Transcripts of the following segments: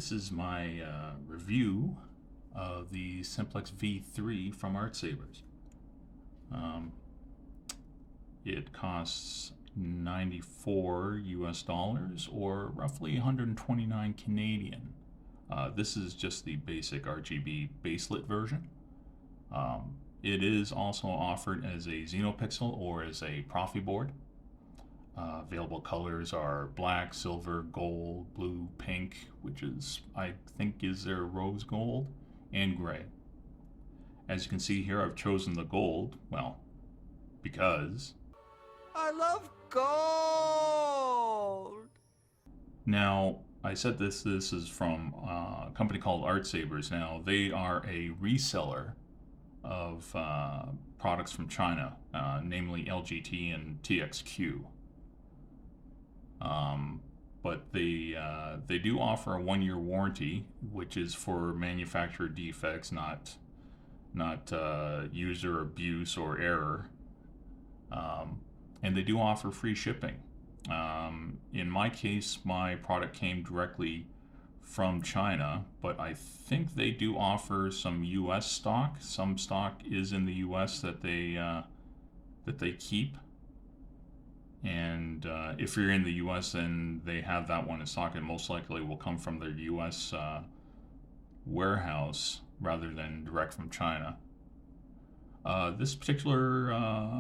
This is my review of the Simplex V3 from Artsabers. It costs 94 US dollars or roughly 129 Canadian. This is just the basic RGB baselit version. It is also offered as a Xenopixel or as a Profi board. Available colors are black, silver, gold, blue, pink, which is, I think, is their rose gold, and gray. As you can see here, I've chosen the gold, well, because I love gold! Now, I said this is from a company called Artsabers. Now, they are a reseller of products from China, namely LGT and TXQ. But they do offer a 1-year warranty, which is for manufacturer defects, not user abuse or error. And they do offer free shipping. In my case, my product came directly from China, but I think they do offer some U.S. stock. Some stock is in the U.S. that they keep. And if you're in the U.S. and they have that one in stock, it most likely will come from their U.S. Warehouse rather than direct from China. This particular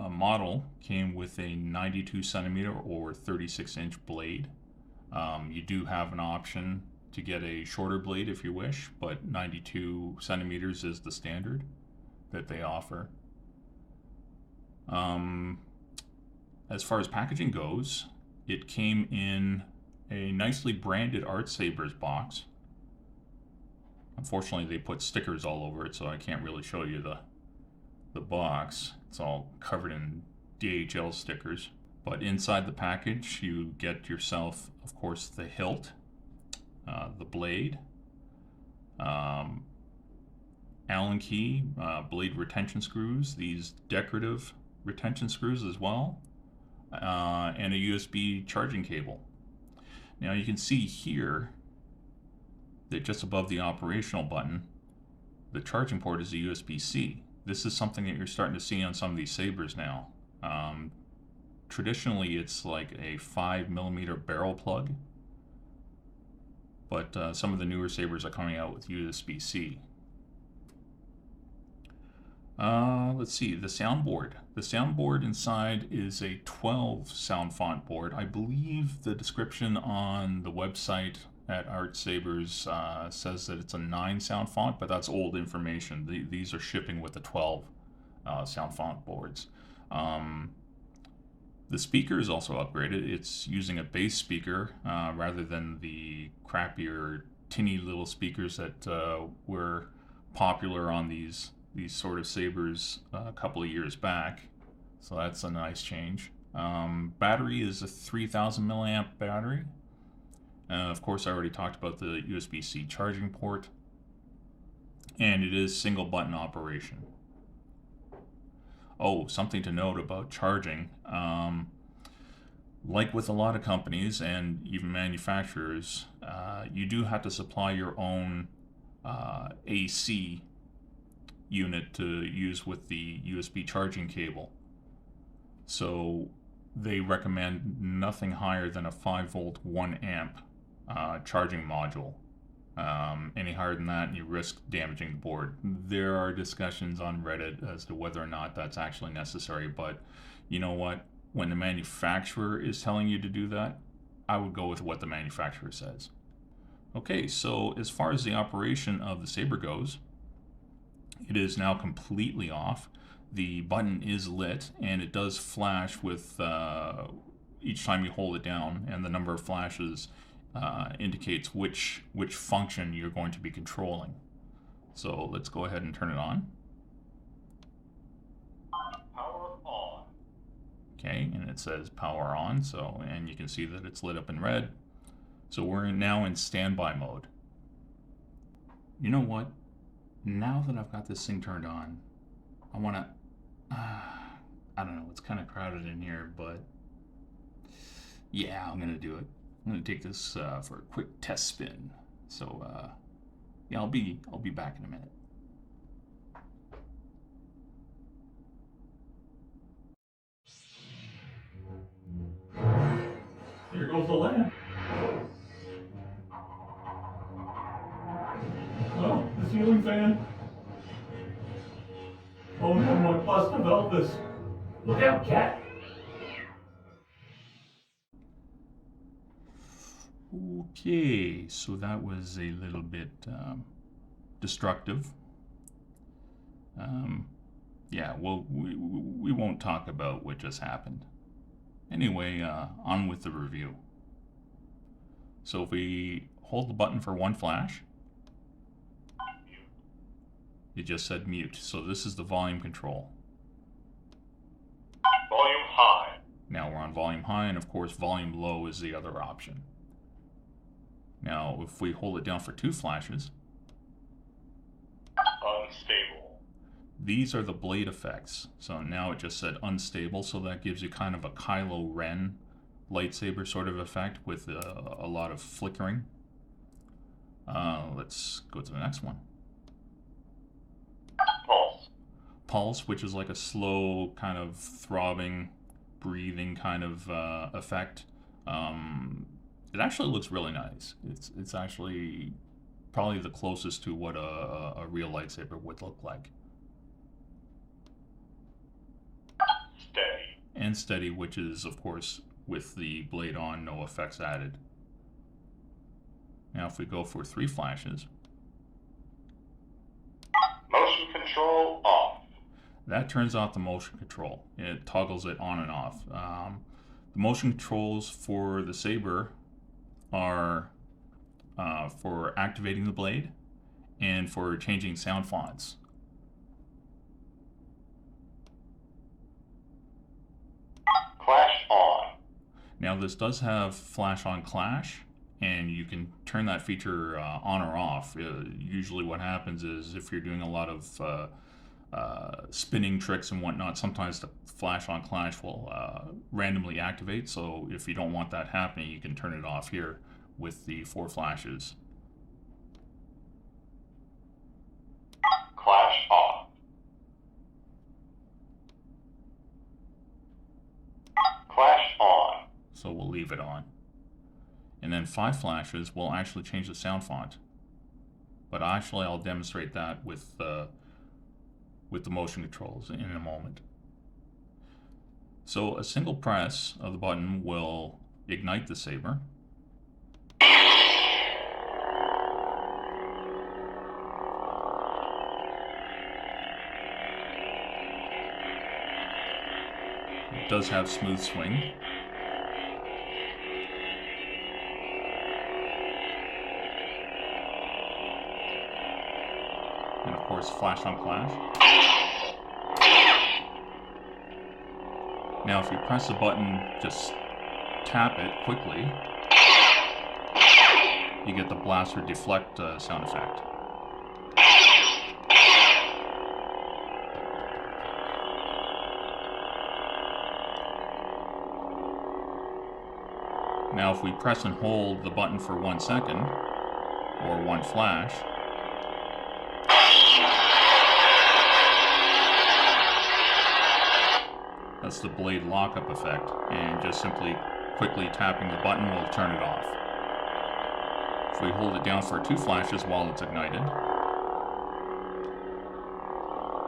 model came with a 92 centimeter or 36 inch blade. You do have an option to get a shorter blade if you wish, but 92 centimeters is the standard that they offer. As far as packaging goes, it came in a nicely branded Artsabers box. Unfortunately, they put stickers all over it, so I can't really show you the box. It's all covered in DHL stickers. But inside the package, you get yourself, of course, the hilt, the blade, Allen key, blade retention screws, these decorative retention screws as well, and a USB charging cable. Now you can see here that just above the operational button, the charging port is a USB-C. This is something that you're starting to see on some of these Sabers now. Traditionally, it's like a 5mm barrel plug, but some of the newer Sabers are coming out with USB-C. Let's see, the soundboard. The soundboard inside is a 12 sound font board. I believe the description on the website at Artsabers says that it's a 9 sound font, but that's old information. These are shipping with the 12 sound font boards. The speaker is also upgraded. It's using a bass speaker rather than the crappier, tinny little speakers that were popular on these sort of Sabers a couple of years back. So that's a nice change. Battery is a 3000 milliamp battery. Of course, I already talked about the USB-C charging port. And it is single button operation. Oh, something to note about charging. Like with a lot of companies and even manufacturers, you do have to supply your own AC unit to use with the USB charging cable. So they recommend nothing higher than a 5-volt 1-amp charging module. Any higher than that and you risk damaging the board. There are discussions on Reddit as to whether or not that's actually necessary, but you know what? When the manufacturer is telling you to do that, I would go with what the manufacturer says. Okay, so as far as the operation of the Saber goes, it is now completely off. The button is lit and it does flash with each time you hold it down, and the number of flashes indicates which function you're going to be controlling. So let's go ahead and turn it on. Power on. Okay, and it says power on, and you can see that it's lit up in red. So we're now in standby mode. You know what? Now that I've got this thing turned on, I want to, I don't know, it's kind of crowded in here, but yeah, I'm going to do it. I'm going to take this for a quick test spin, So yeah, I'll be back in a minute. There goes the lamp. Oh, the ceiling fan. Oh no, my bust of Elvis. Look out, cat. Okay, so that was a little bit destructive. Yeah, well, we won't talk about what just happened. Anyway, on with the review. So if we hold the button for one flash, it just said mute. So this is the volume control. Volume high. Now we're on volume high, and of course volume low is the other option. Now if we hold it down for two flashes, Unstable. these are the blade effects. So now it just said unstable, so that gives you kind of a Kylo Ren lightsaber sort of effect with a lot of flickering. Let's go to the next one. Pulse. Pulse, which is like a slow kind of throbbing, breathing kind of effect. It actually looks really nice. It's actually probably the closest to what a real lightsaber would look like. Steady. And steady, which is of course with the blade on, no effects added. Now if we go for three flashes, Motion control off. that turns off the motion control. It toggles it on and off. The motion controls for the Saber are for activating the blade and for changing sound fonts. Clash on. Now this does have flash on clash, and you can turn that feature on or off. Usually what happens is if you're doing a lot of spinning tricks and whatnot, sometimes the flash on clash will randomly activate. So if you don't want that happening, you can turn it off here with the 4 flashes. Clash off. Clash on. So we'll leave it on. And then 5 flashes will actually change the sound font. But actually I'll demonstrate that with the motion controls in a moment. So a single press of the button will ignite the saber. It does have smooth swing. And of course, flash on clash. Now if you press the button, just tap it quickly, you get the blaster deflect sound effect. Now if we press and hold the button for 1 second, or 1 flash, that's the blade lockup effect, and just simply quickly tapping the button will turn it off. If we hold it down for 2 flashes while it's ignited,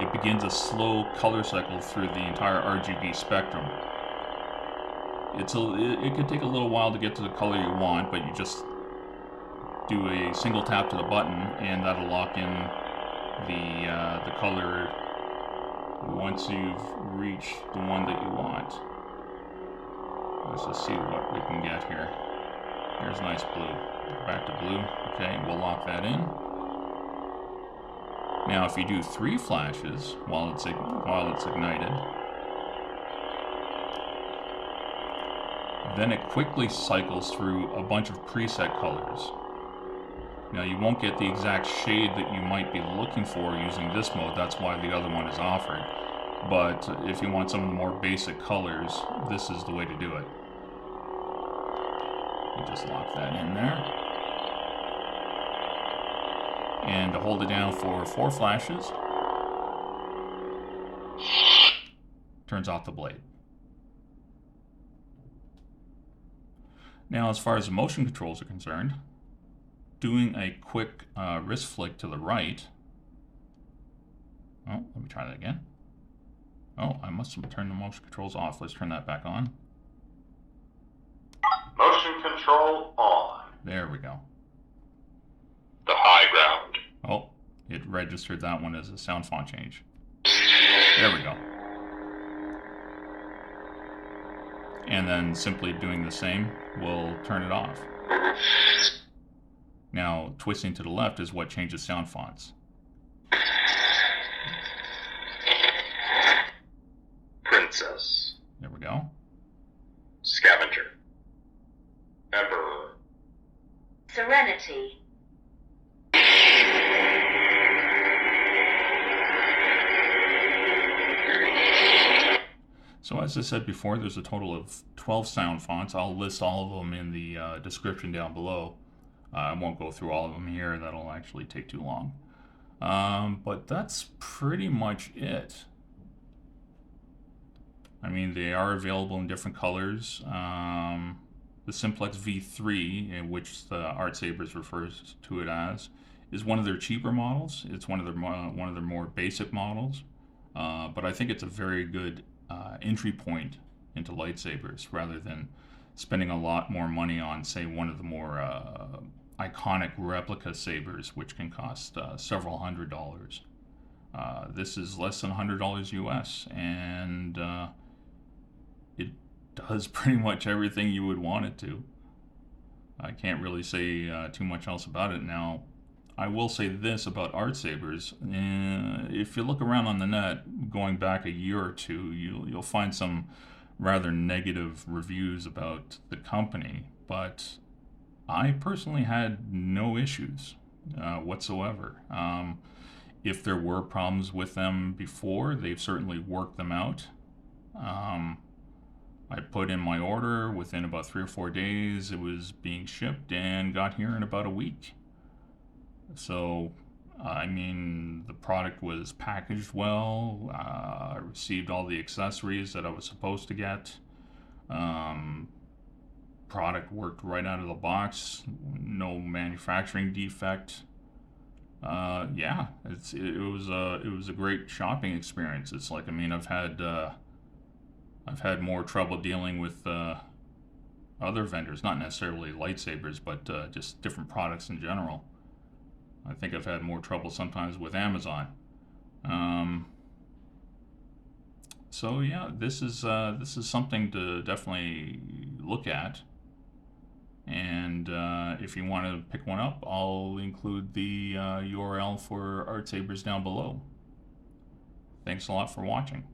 it begins a slow color cycle through the entire RGB spectrum. It could take a little while to get to the color you want, but you just do a single tap to the button and that'll lock in the color once you've reached the one that you want. Let's just see what we can get here. Here's nice blue. Back to blue. Okay, we'll lock that in. Now if you do 3 flashes while it's ignited, then it quickly cycles through a bunch of preset colors. Now you won't get the exact shade that you might be looking for using this mode, that's why the other one is offered. But if you want some of the more basic colors, this is the way to do it. You just lock that in there. and to hold it down for 4 flashes, turns off the blade. Now, as far as the motion controls are concerned, doing a quick wrist flick to the right. Oh, let me try that again. Oh, I must have turned the motion controls off. Let's turn that back on. Motion control on. There we go. The high ground. Oh, it registered that one as a sound font change. There we go. And then simply doing the same will turn it off. Now, twisting to the left is what changes sound fonts. Princess. There we go. Scavenger. Emperor. Serenity. So as I said before, there's a total of 12 sound fonts. I'll list all of them in the description down below. I won't go through all of them here. That'll actually take too long. But that's pretty much it. I mean, they are available in different colors. The Simplex V3, in which the Artsabers refers to it as, is one of their cheaper models. It's one of their more basic models. But I think it's a very good entry point into lightsabers, rather than spending a lot more money on, say, one of the more iconic replica sabers, which can cost several $100s. This is less than $100 US, and it does pretty much everything you would want it to. I can't really say too much else about it. Now, I will say this about Artsabers. If you look around on the net, going back a year or two, you'll find some rather negative reviews about the company, but I personally had no issues whatsoever. If there were problems with them before, they've certainly worked them out. I put in my order. Within about 3 or 4 days, it was being shipped and got here in about a week. So, I mean, the product was packaged well. I received all the accessories that I was supposed to get. Product worked right out of the box. No manufacturing defect. Yeah, it was a great shopping experience. It's like, I mean, I've had more trouble dealing with other vendors, not necessarily lightsabers, but just different products in general. I think I've had more trouble sometimes with Amazon. So yeah, this is something to definitely look at. And if you want to pick one up, I'll include the URL for Artsabers down below. Thanks a lot for watching.